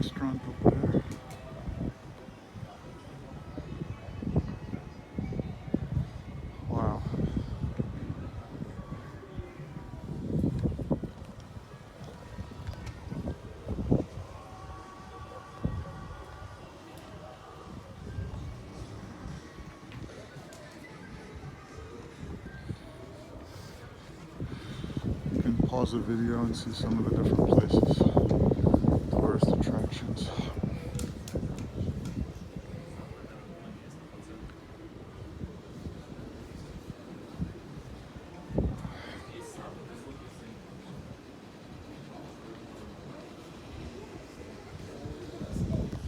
restaurant up there. Wow. You can pause the video and see some of the different places, tourist attractions.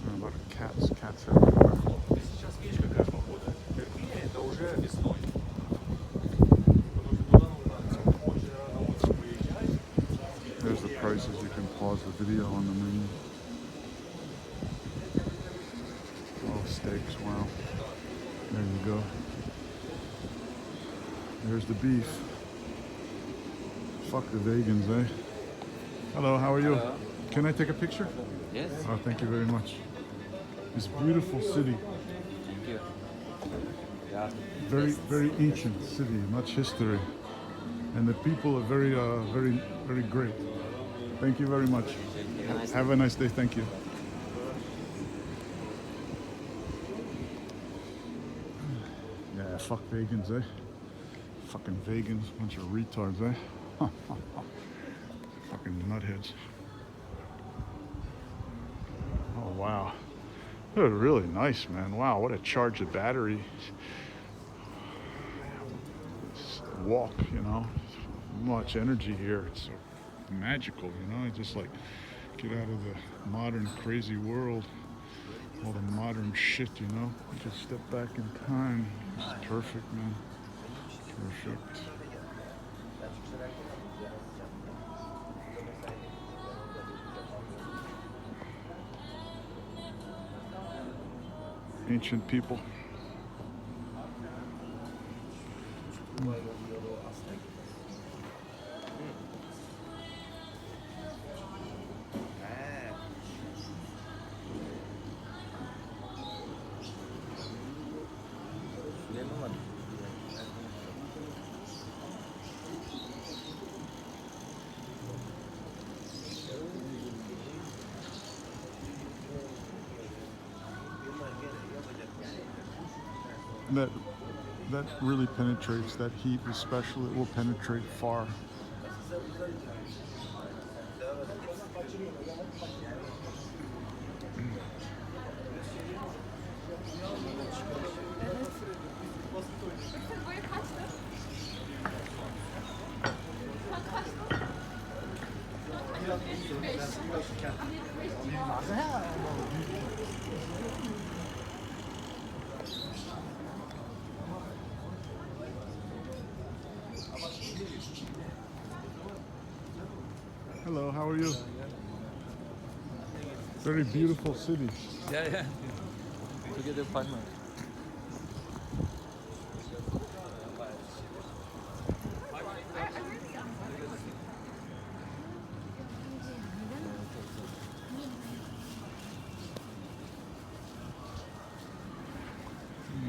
A lot of cats everywhere. There's the prices. You can pause the video on the menu. Oh, steaks, wow. There you go. There's the beef. Fuck the vegans, eh? Hello, how are you? Hello. Can I take a picture? Yes. Oh, thank you very much. This beautiful city. Thank you. Yeah. Very ancient city, much history. And the people are very great. Thank you very much. Have a nice day, thank you. Yeah, fuck vegans, eh? Fucking vegans, bunch of retards, eh? Fucking nutheads. Oh, wow. They're really nice, man. Wow, what a charge of battery. Walk, you know, much energy here. It's so magical, you know. Just like get out of the modern crazy world, all the modern shit, you know. Just step back in time. It's perfect, man. Perfect. Ancient people. That really penetrates, that heat especially, it will penetrate far. Hello, how are you? Very beautiful city. Yeah. Together partner.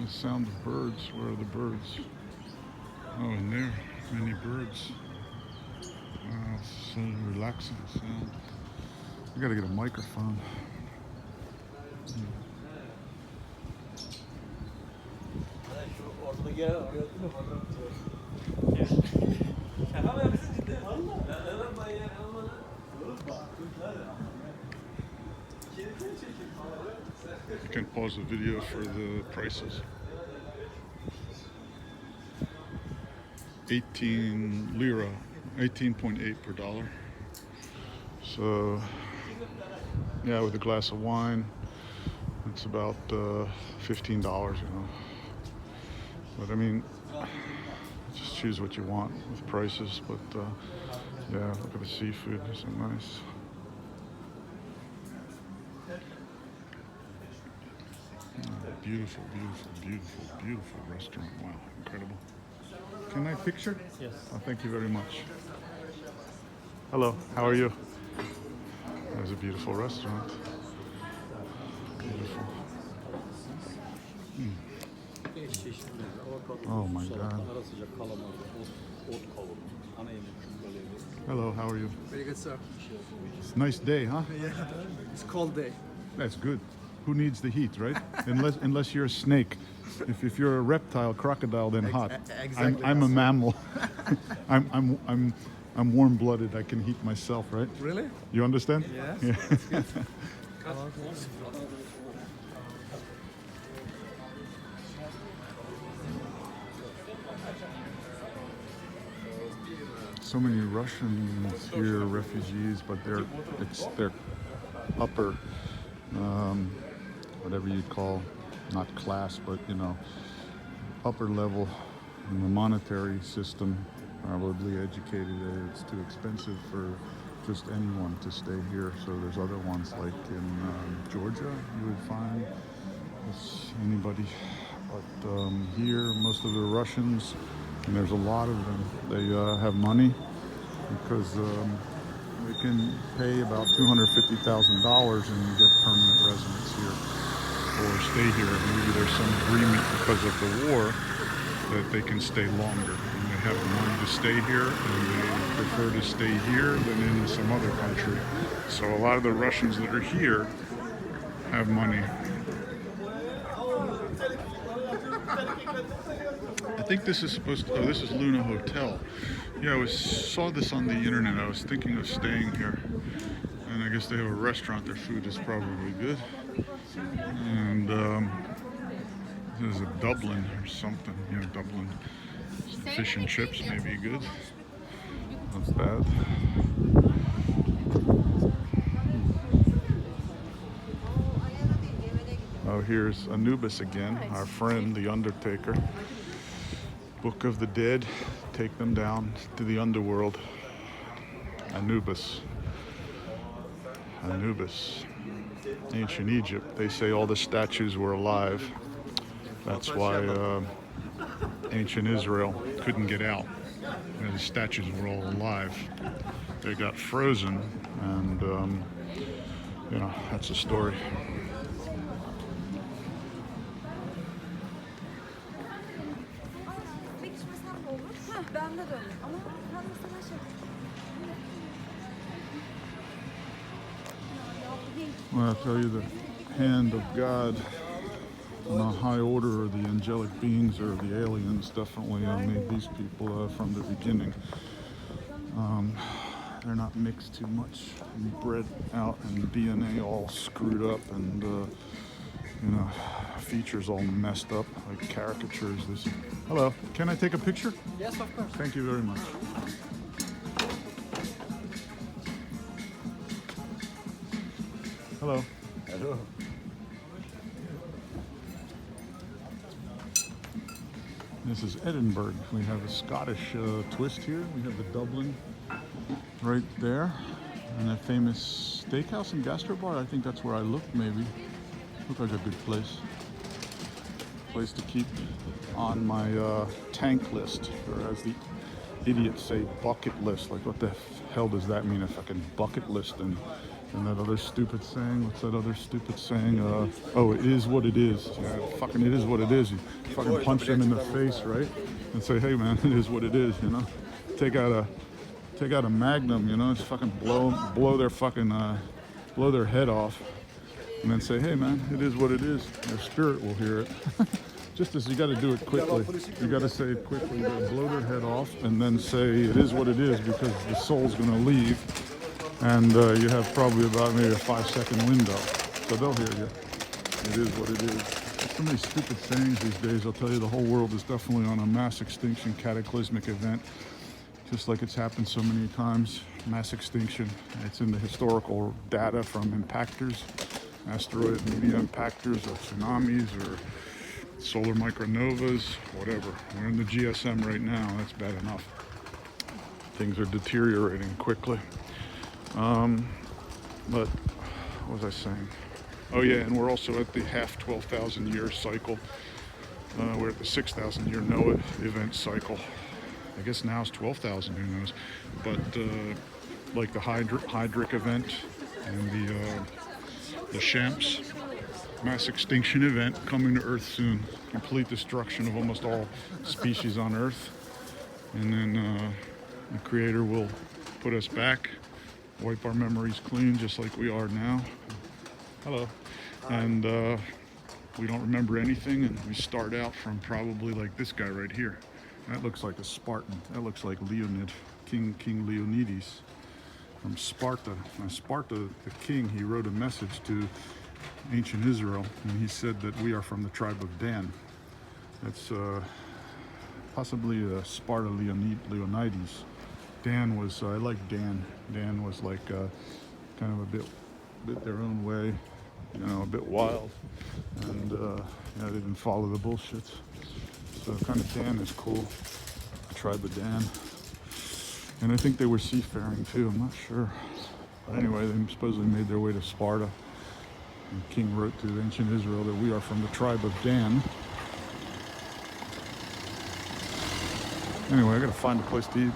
The sound of birds. Where are the birds? Oh, in there, many birds. Wow, so relaxing sound. I gotta get a microphone. I can pause the video for the prices. 18 lira, 18.8 per dollar. So, yeah, with a glass of wine, it's about $15, you know. But I mean, just choose what you want with prices. But yeah, look at the seafood, so nice. Beautiful, beautiful, beautiful, beautiful restaurant. Wow, incredible. Can I picture? Yes. Oh, thank you very much. Hello, how are you? There's a beautiful restaurant. beautiful. Oh my God. Hello, how are you? Very good, sir. It's a nice day, huh? Yeah, it's cold day. That's good. Who needs the heat, right? Unless you're a snake. If you're a reptile, crocodile, then hot. Exactly. I'm a mammal. I'm warm-blooded. I can heat myself, right? Really? You understand? Yes. Yeah. That's good. So many Russians here, refugees, but they're upper, whatever you'd call, not class, but you know, upper level in the monetary system, probably educated. It's too expensive for just anyone to stay here. So there's other ones like in Georgia, you would find anybody. But here, most of the Russians, and there's a lot of them, they have money because they can pay about $250,000 and you get permanent residence here or stay here. Maybe there's some agreement because of the war that they can stay longer and they have the money to stay here and they prefer to stay here than in some other country. So a lot of the Russians that are here have money. I think this is supposed to, oh, this is Luna Hotel. Yeah, I saw this on the internet. I was thinking of staying here. And I guess they have a restaurant. Their food is probably good. And this is a Dublin or something. Yeah, Dublin. Fish and chips may be good. Not bad. Oh, here's Anubis again, our friend, the Undertaker. Book of the Dead, take them down to the underworld. Anubis. Anubis. Ancient Egypt, they say all the statues were alive. That's why ancient Israel couldn't get out. You know, the statues were all alive. They got frozen, and you know, that's the story. Well, I'll tell you, the hand of God and the high order, or the angelic beings, or the aliens, definitely made these people from the beginning. They're not mixed too much and bred out and DNA all screwed up and you know, features all messed up like caricatures. This. Hello, can I take a picture? Yes, of course. Thank you very much. Hello. Hello. This is Edinburgh. We have a Scottish twist here. We have the Dublin right there, and a famous steakhouse and gastrobar. I think that's where I looked. Maybe looked like a good place. Place to keep on my tank list, or as the idiots say, bucket list. Like, what the hell does that mean? A fucking bucket list and that other stupid saying. What's that other stupid saying? Oh, it is what it is. Yeah, fucking it is what it is. You fucking punch them in the face, right? And say, hey man, it is what it is, you know? Take out a Magnum, you know, just fucking blow their fucking blow their head off, and then say, hey man, it is what it is. Their spirit will hear it. Just as you got to do it quickly. You got to say it quickly. You got to blow their head off and then say it is what it is, because the soul's going to leave, and you have probably about maybe a 5-second window, so they'll hear you. It is what it is. There's so many stupid sayings these days. I'll tell you, the whole world is definitely on a mass extinction, cataclysmic event, just like it's happened so many times. Mass extinction. It's in the historical data from impactors, asteroid media impactors, or tsunamis, or solar micronovas, whatever. We're in the GSM right now. That's bad enough. Things are deteriorating quickly. But what was I saying? Oh yeah, and we're also at the half 12,000 year cycle. We're at the 6,000 year Noah event cycle. I guess now it's 12,000, who knows? But like the Hydric event and the Shamps Mass extinction event coming to Earth soon. Complete destruction of almost all species on Earth. And then the Creator will put us back, wipe our memories clean just like we are now. Hello. And we don't remember anything, and we start out from probably like this guy right here. That looks like a Spartan. That looks like Leonid, King Leonidas from Sparta. Now Sparta, the king, he wrote a message to ancient Israel, and he said that we are from the tribe of Dan. That's possibly Sparta Leonidas. Dan was, I like Dan. Dan was like kind of a bit their own way, you know, a bit wild, and yeah, they didn't follow the bullshit. So kind of Dan is cool, tribe of Dan. And I think they were seafaring too, I'm not sure. But anyway, they supposedly made their way to Sparta. And the king wrote to ancient Israel that we are from the tribe of Dan. Anyway, I gotta find a place to eat.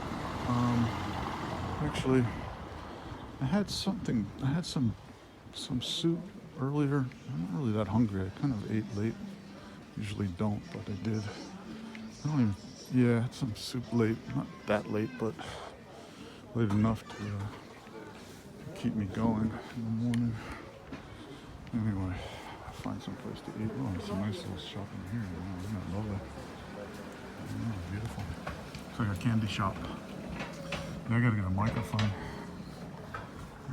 Actually, I had some soup earlier. I'm not really that hungry. I kind of ate late. Usually don't, but I did. I don't even, yeah, I had some soup late. Not that late, but late enough to keep me going in the morning. Anyway, I'll find some place to eat. Oh, it's a nice little shop in here. Oh, I love it. Oh, beautiful. It's like a candy shop. I gotta get a microphone.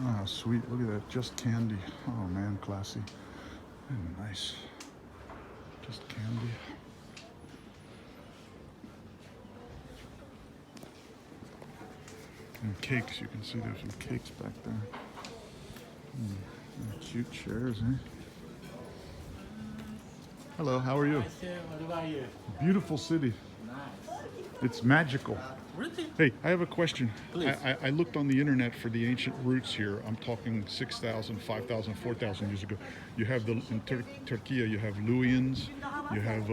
Oh, how sweet. Look at that. Just candy. Oh, man, classy. And nice. Just candy. And cakes. You can see there's some cakes back there. Cute chairs, eh? Hello, how are you? What about you? Beautiful city. Nice. It's magical. Really? Hey, I have a question. Please. I looked on the internet for the ancient roots here. I'm talking 6,000, 5,000, 4,000 years ago. You have in Turkiye, you have Luwians, you have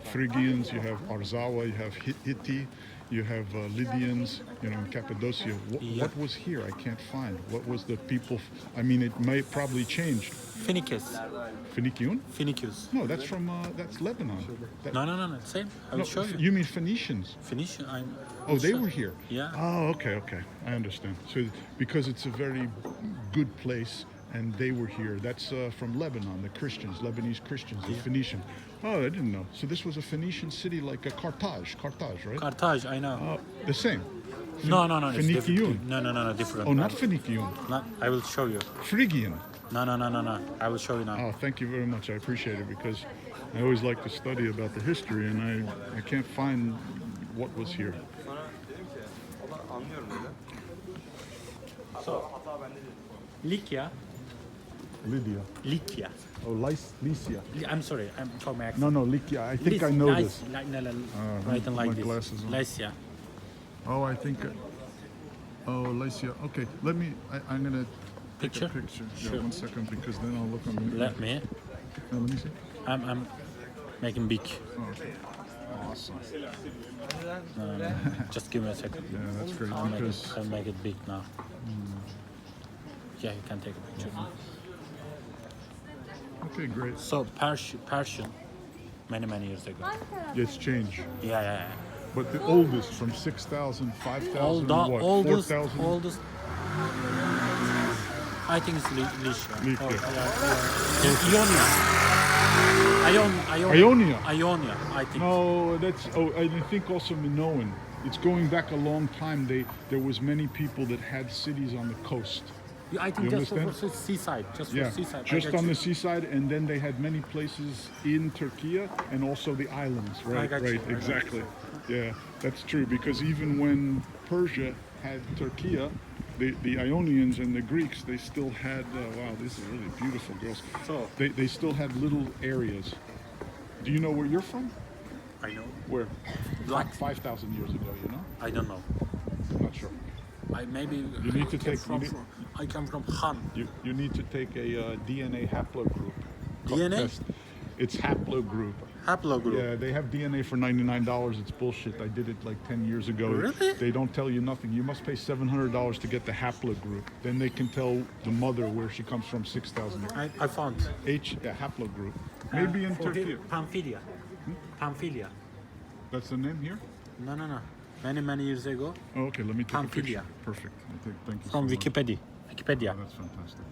Phrygians, you have Arzawa, you have Hittite, you have Lydians, you know, in Cappadocia. What was here? I can't find. What was the people? I mean, it may probably changed. Phoenicians. Phoenician? Phoenicians. No, that's from that's Lebanon. No. Same. I will show you. You mean Phoenicians? Phoenician. Oh, they were here. Yeah. Oh, okay. I understand. So because it's a very good place, and they were here. That's from Lebanon, the Christians, Lebanese Christians, the Phoenician. Oh, I didn't know. So this was a Phoenician city like a Carthage, right? Carthage. I know. The same. No. It's Phoenician. different. No. Different. Oh, not Phoenician. No, I will show you. Phrygian. No. I will show you now. Oh, thank you very much. I appreciate it because I always like to study about the history, and I can't find what was here. So, Lycia. Lydia. Oh, Lycia. I'm sorry. I'm from my accent. No, Lycia. I think I know this. Writing like my this. glasses on. Lycia. Oh, I think. Oh, Lycia. Okay, let me. I'm gonna take Picture? a picture. Sure. Yeah, 1 second, because then I'll look on the. Let me. Let me see. I'm making big. Oh, okay. Awesome. Just give me a second. Yeah, that's great I'll because. make it big now. Yeah, you can take a picture. Okay, great. So Persian, many years ago. It's changed, Yeah. but the oldest from 6,000, 5,000, what? Oldest, 4,000. I think it's Lycia. Lycia. Ionia, I think. No, that's. Oh, I think also Minoan. It's going back a long time. There was many people that had cities on the coast. I think You just for understand? seaside. Just Yeah, for seaside. just on the seaside, and then they had many places in Turkiye and also the islands. Right, got you, right, I got exactly. Yeah, that's true. Because even when Persia had Turkiye, the Ionians and the Greeks, they still had. Wow, this is really beautiful, girls. So They still had little areas. Do you know where you're from? I know. Where? Like 5,000 years ago, you know? I don't know. I'm not sure. I maybe. You need to I came take- From, you need- I come from Han. You need to take a DNA haplogroup DNA? test. It's haplogroup. Haplogroup. Yeah, they have DNA for $99. It's bullshit. I did it like 10 years ago. Really? They don't tell you nothing. You must pay $700 to get the haplogroup. Then they can tell the mother where she comes from. 6,000. I found. Haplogroup. Maybe in For Turkey. Pamphylia. Pamphylia. That's the name here. No, no, no. Many years ago. Oh, okay. Let me take a Pamphylia. picture. Perfect. Thank you. From so much. Wikipedia. Wikipedia. Oh, that's fantastic.